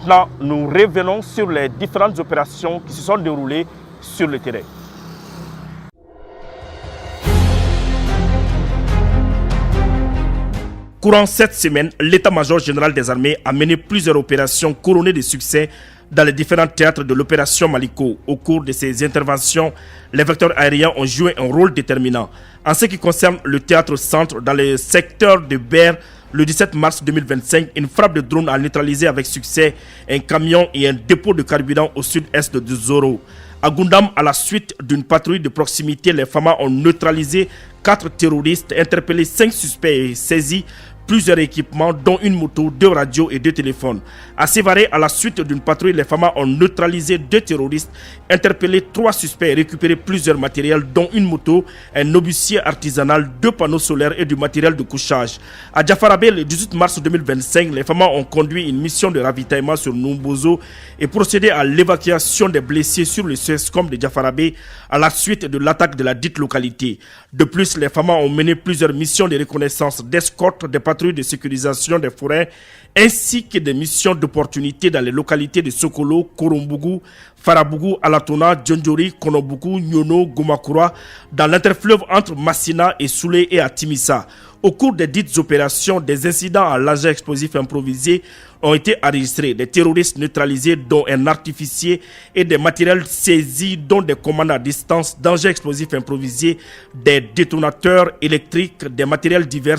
maintenant, nous revenons sur les différentes opérations qui se sont déroulées sur le terrain. Courant cette semaine, l'état-major général des armées a mené plusieurs opérations couronnées de succès dans les différents théâtres de l'opération Maliko. Au cours de ces interventions, les vecteurs aériens ont joué un rôle déterminant. En ce qui concerne le théâtre centre, dans le secteur de Ber, le 17 mars 2025, une frappe de drone a neutralisé avec succès un camion et un dépôt de carburant au sud-est de Zoro. À Gundam, à la suite d'une patrouille de proximité, les FAMA ont neutralisé 4 terroristes, interpellé 5 suspects et saisi plusieurs équipements, dont une moto, 2 radios et 2 téléphones. À Sévaré, à la suite d'une patrouille, les FAMA ont neutralisé 2 terroristes, interpellé 3 suspects et récupéré plusieurs matériels, dont une moto, un obusier artisanal, 2 panneaux solaires et du matériel de couchage. À Djafarabé, le 18 mars 2025, les FAMA ont conduit une mission de ravitaillement sur Numbozo et procédé à l'évacuation des blessés sur le CESCOM de Djafarabé à la suite de l'attaque de la dite localité. De plus, les FAMA ont mené plusieurs missions de reconnaissance, d'escorte, de patrouilles de sécurisation des forêts, ainsi que des missions d'opportunité dans les localités de Sokolo, Korombougou, Farabougou, Alatona, Djondjori, Konobougou, Nyono, Gomakura, dans l'interfleuve entre Massina et Soulé et à Timissa. Au cours des dites opérations, des incidents à l'engin explosif improvisé ont été enregistrés, des terroristes neutralisés dont un artificier et des matériels saisis dont des commandes à distance, d'engins explosifs improvisés, des détonateurs électriques, des matériels divers,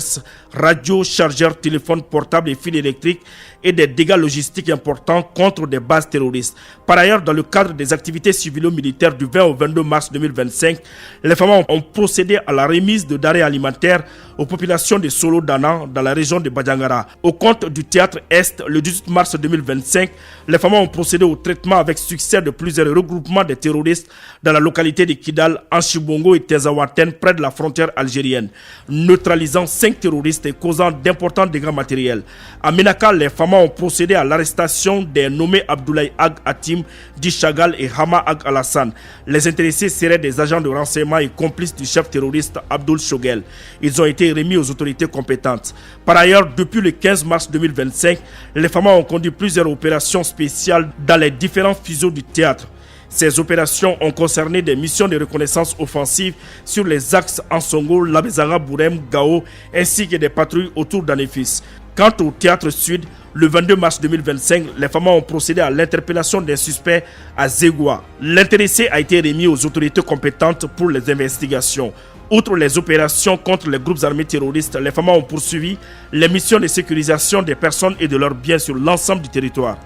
radios, chargeurs, téléphones portables et fils électriques et des dégâts logistiques importants contre des bases terroristes. Par ailleurs, dans le cadre des activités civilo-militaires du 20 au 22 mars 2025, les FAMA ont procédé à la remise de denrées alimentaires aux populations de Solo-Dana dans la région de Badjangara. Au compte du théâtre Est, le 18 mars 2025, les FAMA ont procédé au traitement avec succès de plusieurs regroupements de terroristes dans la localité de Kidal, Anchibongo et Tezawaten, près de la frontière algérienne, neutralisant 5 terroristes et causant d'importants dégâts matériels. À Menaka, les FAMA ont procédé à l'arrestation des nommés Abdoulaye Ag Hatim, Di Chagal et Hama Ag Alassane. Les intéressés seraient des agents de renseignement et complices du chef terroriste Abdoul Shogel. Ils ont été remis aux autorités compétentes. Par ailleurs, depuis le 15 mars 2025, les FAMA ont conduit plusieurs opérations spéciales dans les différents fuseaux du théâtre. Ces opérations ont concerné des missions de reconnaissance offensive sur les axes Ansongo, Labezanga, Bourem, Gao, ainsi que des patrouilles autour d'Anefis. Quant au théâtre sud, le 22 mars 2025, les FAMA ont procédé à l'interpellation d'un suspect à Zegoua. L'intéressé a été remis aux autorités compétentes pour les investigations. Outre les opérations contre les groupes armés terroristes, les FAMA ont poursuivi les missions de sécurisation des personnes et de leurs biens sur l'ensemble du territoire.